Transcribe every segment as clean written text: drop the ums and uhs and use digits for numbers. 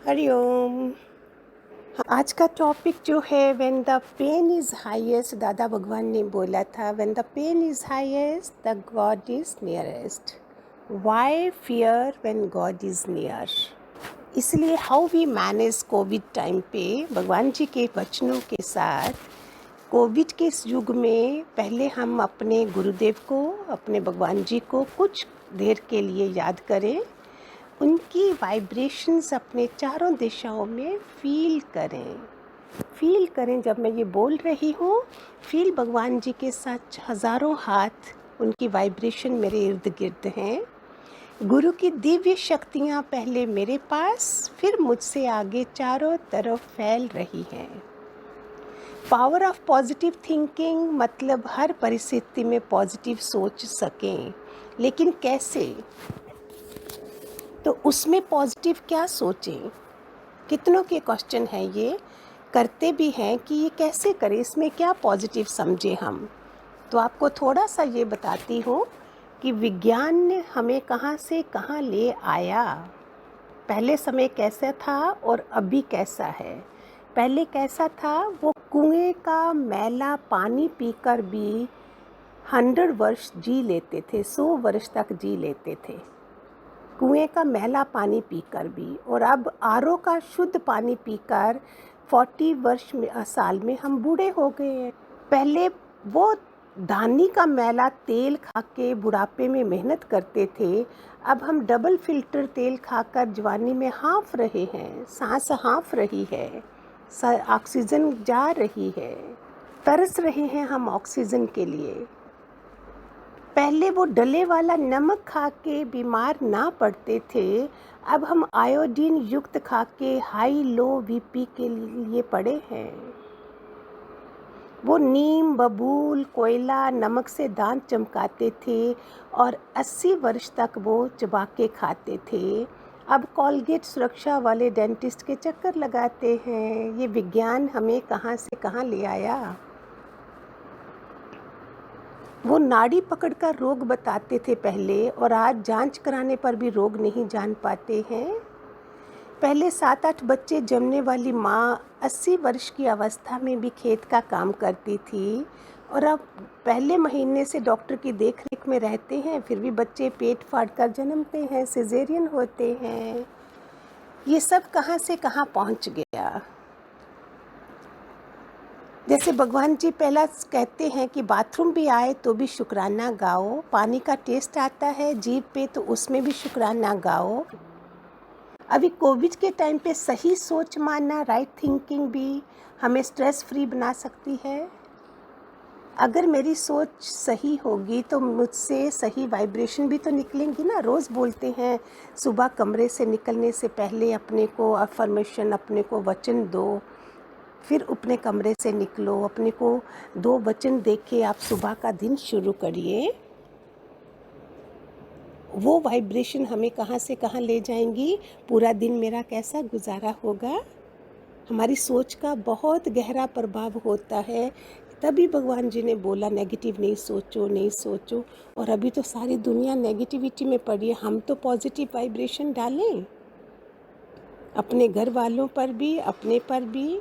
हरिओम। आज का टॉपिक जो है when the pain is highest, Dada Bhagwan ने बोला था when the pain is highest the God is nearest. Why fear when God is near. इसलिए how we manage Covid time पे भगवान जी के वचनों के साथ कोविड के इस युग में पहले हम अपने गुरुदेव को, अपने भगवान जी को कुछ देर के लिए याद करें, उनकी वाइब्रेशंस अपने चारों दिशाओं में फील करें। जब मैं ये बोल रही हूँ, फील भगवान जी के साथ हज़ारों हाथ, उनकी वाइब्रेशन मेरे इर्द गिर्द हैं। गुरु की दिव्य शक्तियाँ पहले मेरे पास, फिर मुझसे आगे चारों तरफ फैल रही हैं। पावर ऑफ पॉजिटिव थिंकिंग मतलब हर परिस्थिति में पॉजिटिव सोच सकें, लेकिन कैसे? तो उसमें पॉजिटिव क्या सोचें? कितनों के क्वेश्चन है, ये करते भी हैं कि ये कैसे करें, इसमें क्या पॉजिटिव समझें हम। तो आपको थोड़ा सा ये बताती हूँ कि विज्ञान ने हमें कहाँ से कहाँ ले आया। पहले समय कैसा था और अभी कैसा है। पहले कैसा था, वो कुएं का मैला पानी पीकर भी 100 वर्ष जी लेते थे, 100 वर्ष तक जी लेते थे, कुएं का मैला पानी पीकर भी। और अब आरओ का शुद्ध पानी पीकर 40 साल में हम बूढ़े हो गए हैं। पहले वो धानी का मैला तेल खा के बुढ़ापे में मेहनत करते थे, अब हम डबल फिल्टर तेल खाकर जवानी में हाँफ रहे हैं, सांस हाँफ रही है, ऑक्सीजन जा रही है, तरस रहे हैं हम ऑक्सीजन के लिए। पहले वो डले वाला नमक खा के बीमार ना पड़ते थे, अब हम आयोडीन युक्त खा के हाई लो बीपी के लिए पड़े हैं। वो नीम, बबूल, कोयला, नमक से दांत चमकाते थे और 80 वर्ष तक वो चबा के खाते थे, अब कॉलगेट सुरक्षा वाले डेंटिस्ट के चक्कर लगाते हैं। ये विज्ञान हमें कहाँ से कहाँ ले आया। वो नाड़ी पकड़कर रोग बताते थे पहले, और आज जांच कराने पर भी रोग नहीं जान पाते हैं। पहले 7-8 बच्चे जमने वाली माँ 80 वर्ष की अवस्था में भी खेत का काम करती थी, और अब पहले महीने से डॉक्टर की देखरेख में रहते हैं, फिर भी बच्चे पेट फाड़कर जन्मते हैं, सिजेरियन होते हैं। ये सब कहाँ से कहाँ पहुँच गया। जैसे भगवान जी पहला कहते हैं कि बाथरूम भी आए तो भी शुक्राना गाओ, पानी का टेस्ट आता है जीभ पे तो उसमें भी शुक्राना गाओ। अभी कोविड के टाइम पे सही सोच मानना, राइट थिंकिंग भी हमें स्ट्रेस फ्री बना सकती है। अगर मेरी सोच सही होगी तो मुझसे सही वाइब्रेशन भी तो निकलेंगी ना। रोज़ बोलते हैं सुबह कमरे से निकलने से पहले अपने को अफर्मेशन, अपने को वचन दो, फिर अपने कमरे से निकलो, अपने को 2 वचन देख के आप सुबह का दिन शुरू करिए। वो वाइब्रेशन हमें कहाँ से कहाँ ले जाएंगी, पूरा दिन मेरा कैसा गुजारा होगा। हमारी सोच का बहुत गहरा प्रभाव होता है। तभी भगवान जी ने बोला नेगेटिव नहीं सोचो, नहीं सोचो। और अभी तो सारी दुनिया नेगेटिविटी में पड़ी है, हम तो पॉजिटिव वाइब्रेशन डालें अपने घर वालों पर भी, अपने पर भी।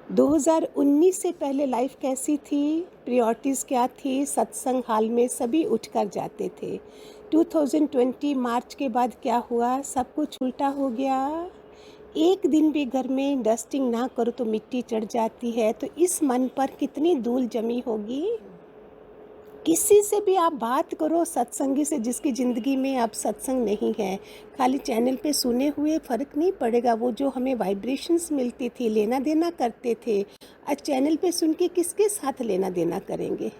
2019 से पहले लाइफ कैसी थी, प्रायोरिटीज़ क्या थी? सत्संग हाल में सभी उठकर जाते थे। 2020 मार्च के बाद क्या हुआ? सब कुछ उल्टा हो गया। एक दिन भी घर में डस्टिंग ना करो तो मिट्टी चढ़ जाती है। तो इस मन पर कितनी धूल जमी होगी। किसी से भी आप बात करो सत्संगी से जिसकी ज़िंदगी में अब सत्संग नहीं है, खाली चैनल पे सुने हुए फ़र्क नहीं पड़ेगा। वो जो हमें वाइब्रेशंस मिलती थी, लेना देना करते थे, आज चैनल पे सुन के किसके साथ लेना देना करेंगे।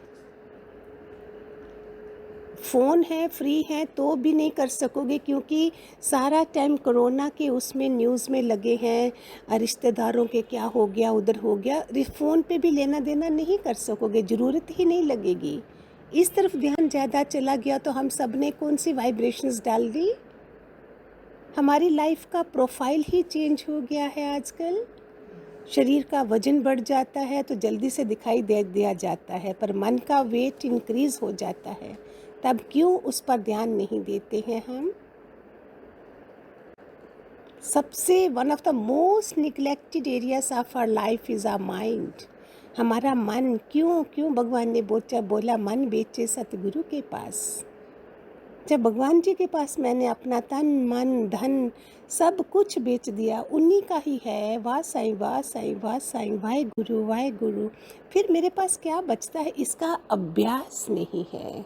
फ़ोन है, फ्री है तो भी नहीं कर सकोगे, क्योंकि सारा टाइम कोरोना के उसमें न्यूज़ में लगे हैं, रिश्तेदारों के क्या हो गया, उधर हो गया। फ़ोन पे भी लेना देना नहीं कर सकोगे, ज़रूरत ही नहीं लगेगी। इस तरफ ध्यान ज़्यादा चला गया तो हम सब ने कौन सी वाइब्रेशंस डाल दी। हमारी लाइफ का प्रोफाइल ही चेंज हो गया है। आजकल शरीर का वजन बढ़ जाता है तो जल्दी से दिखाई दे दिया जाता है, पर मन का वेट इंक्रीज हो जाता है। तब क्यों उस पर ध्यान नहीं देते हैं हम। सबसे one of the most neglected areas of our life is our mind. हमारा मन क्यों क्यों भगवान ने बोला मन बेचे सतगुरु के पास। जब भगवान जी के पास मैंने अपना तन मन धन सब कुछ बेच दिया, उन्हीं का ही है, वाह साईं वाह साईं वाह साईं, वाहे गुरु, फिर मेरे पास क्या बचता है? इसका अभ्यास नहीं है।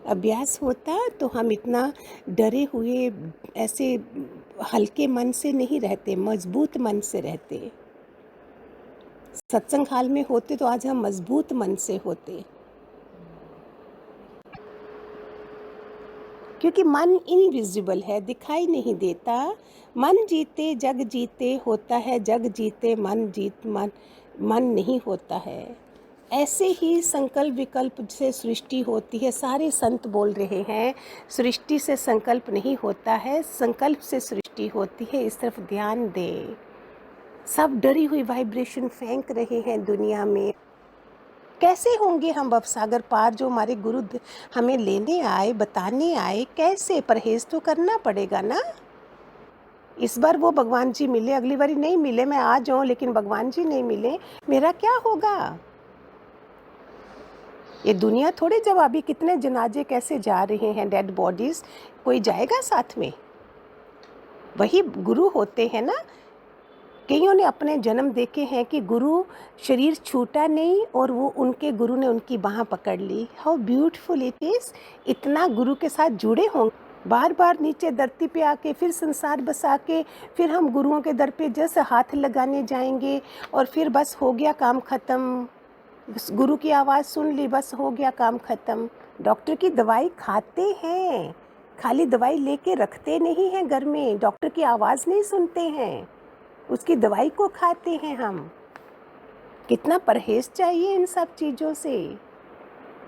अभ्यास होता तो हम इतना डरे हुए ऐसे हल्के मन से नहीं रहते, मजबूत मन से रहते। सत्संग हाल में होते तो आज हम मजबूत मन से होते, क्योंकि मन इनविजिबल है, दिखाई नहीं देता। मन जीते जग जीते होता है, जग जीते मन नहीं होता है। ऐसे ही संकल्प विकल्प से सृष्टि होती है। सारे संत बोल रहे हैं सृष्टि से संकल्प नहीं होता है, संकल्प से सृष्टि होती है। इस तरफ ध्यान दें। सब डरी हुई वाइब्रेशन फेंक रहे हैं दुनिया में। कैसे होंगे हम भवसागर पार? जो हमारे गुरु हमें लेने आए, बताने आए, कैसे? परहेज तो करना पड़ेगा ना। इस बार वो भगवान जी मिले, अगली बारी नहीं मिले, मैं आ जाऊं लेकिन भगवान जी नहीं मिले, मेरा क्या होगा? ये दुनिया थोड़े जवाबी। कितने जनाजे कैसे जा रहे हैं, डेड बॉडीज, कोई जाएगा साथ में? वही गुरु होते हैं ना। कईयों ने अपने जन्म देखे हैं कि गुरु शरीर छूटा नहीं और वो उनके गुरु ने उनकी बाह पकड़ ली। How beautiful it is. इतना गुरु के साथ जुड़े होंगे, बार बार नीचे धरती पे आके फिर संसार बसा के फिर हम गुरुओं के दर पे जैसे हाथ लगाने जाएंगे और फिर बस हो गया काम ख़त्म। गुरु की आवाज़ सुन ली, बस हो गया काम ख़त्म। डॉक्टर की दवाई खाते हैं, खाली दवाई लेके रखते नहीं हैं घर में। डॉक्टर की आवाज़ नहीं सुनते हैं, उसकी दवाई को खाते हैं हम। कितना परहेज चाहिए इन सब चीज़ों से।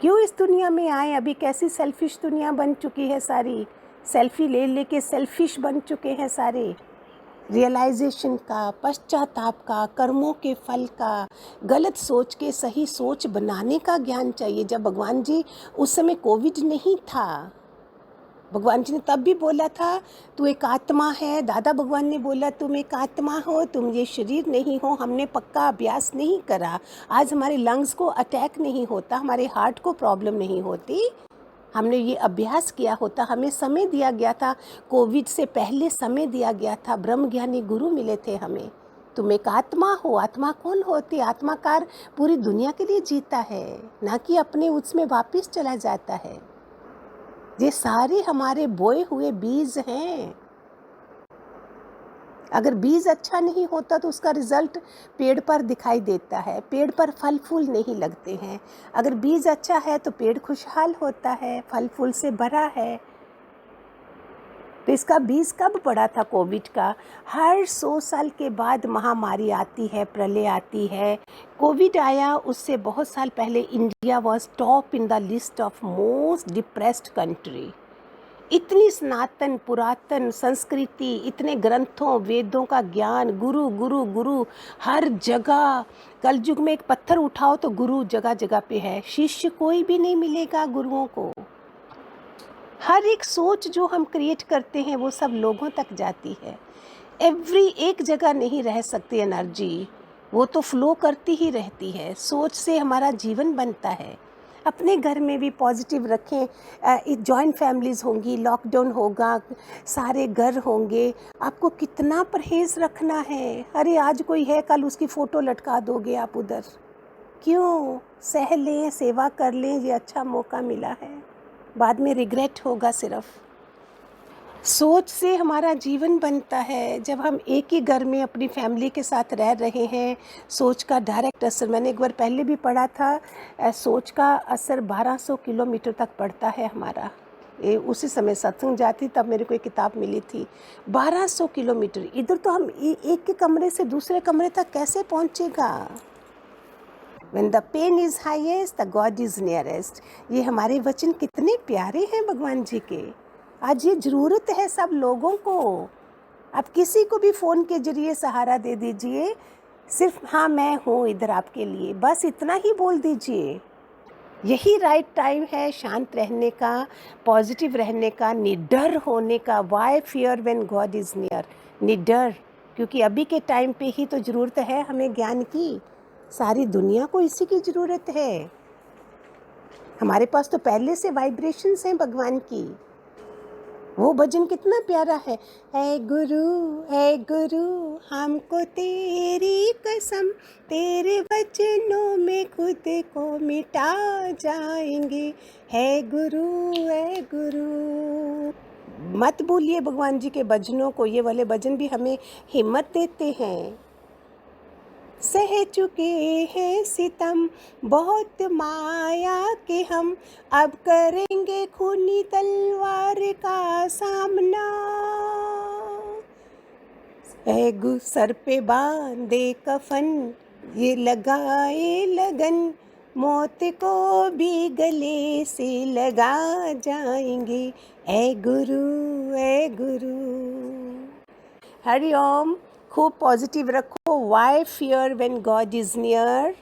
क्यों इस दुनिया में आए? अभी कैसी सेल्फिश दुनिया बन चुकी है सारी। सेल्फी ले लेके सेल्फिश बन चुके हैं सारे। रियलाइजेशन का, पश्चाताप का, कर्मों के फल का, गलत सोच के सही सोच बनाने का ज्ञान चाहिए। जब भगवान जी, उस समय कोविड नहीं था, भगवान जी ने तब भी बोला था तू एक आत्मा है। दादा भगवान ने बोला तुम एक आत्मा हो, तुम ये शरीर नहीं हो। हमने पक्का अभ्यास नहीं करा, आज हमारे लंग्स को अटैक नहीं होता, हमारे हार्ट को प्रॉब्लम नहीं होती। हमने ये अभ्यास किया होता, हमें समय दिया गया था, कोविड से पहले समय दिया गया था, ब्रह्म ज्ञानी गुरु मिले थे हमें। तुम एक आत्मा हो। आत्मा कौन होती? आत्माकार पूरी दुनिया के लिए जीता है, ना कि अपने उसमें वापस चला जाता है। ये सारे हमारे बोए हुए बीज हैं। अगर बीज अच्छा नहीं होता तो उसका रिजल्ट पेड़ पर दिखाई देता है, पेड़ पर फल फूल नहीं लगते हैं। अगर बीज अच्छा है तो पेड़ खुशहाल होता है, फल फूल से भरा है। तो इसका बीज कब पड़ा था कोविड का? हर 100 साल के बाद महामारी आती है, प्रलय आती है। कोविड आया उससे बहुत साल पहले India was top in the list of most depressed country. इतनी सनातन पुरातन संस्कृति, इतने ग्रंथों वेदों का ज्ञान, गुरु गुरु गुरु हर जगह। कलयुग में एक पत्थर उठाओ तो गुरु जगह जगह पे है। शिष्य कोई भी नहीं मिलेगा गुरुओं को। हर एक सोच जो हम क्रिएट करते हैं वो सब लोगों तक जाती है। एक जगह नहीं रह सकती एनर्जी, वो तो फ्लो करती ही रहती है। सोच से हमारा जीवन बनता है। अपने घर में भी पॉजिटिव रखें। जॉइंट फैमिलीज़ होंगी, लॉकडाउन होगा, सारे घर होंगे, आपको कितना परहेज़ रखना है। अरे आज कोई है, कल उसकी फ़ोटो लटका दोगे आप उधर। क्यों? सह लें, सेवा कर लें, ये अच्छा मौका मिला है, बाद में रिग्रेट होगा। सिर्फ सोच से हमारा जीवन बनता है। जब हम एक ही घर में अपनी फैमिली के साथ रह रहे हैं, सोच का डायरेक्ट असर, मैंने एक बार पहले भी पढ़ा था, सोच का असर 1200 किलोमीटर तक पड़ता है हमारा। उसी समय सत्संग जाती तब मेरे को एक किताब मिली थी। 1200 किलोमीटर। इधर तो हम एक के कमरे से दूसरे कमरे तक कैसे पहुँचेगा? When the pain is highest, the God is nearest। ये हमारे वचन कितने प्यारे हैं भगवान जी के। आज ये ज़रूरत है सब लोगों को। आप किसी को भी फ़ोन के जरिए सहारा दे दीजिए, सिर्फ हाँ मैं हूँ इधर आपके लिए, बस इतना ही बोल दीजिए। यही राइट टाइम है शांत रहने का, पॉजिटिव रहने का, निडर होने का। Why fear when God is near? निडर, क्योंकि अभी के टाइम पे ही तो ज़रूरत है हमें ज्ञान की। सारी दुनिया को इसी की ज़रूरत है। हमारे पास तो पहले से वाइब्रेशंस हैं भगवान की। वो भजन कितना प्यारा है है गुरु हमको तेरी कसम, तेरे वचनों में खुद को मिटा जाएंगे। है गुरु। मत भूलिए भगवान जी के भजनों को। ये वाले भजन भी हमें हिम्मत देते हैं। सह चुके हैं सितम बहुत माया के हम, अब करेंगे खूनी तलवार का सामना। ऐ सर पे बांधे कफन, ये लगाए लगन, मौत को भी गले से लगा जाएंगे। ऐ गुरु। हरि ओम। खूब पॉजिटिव रखो। Why fear when God is near?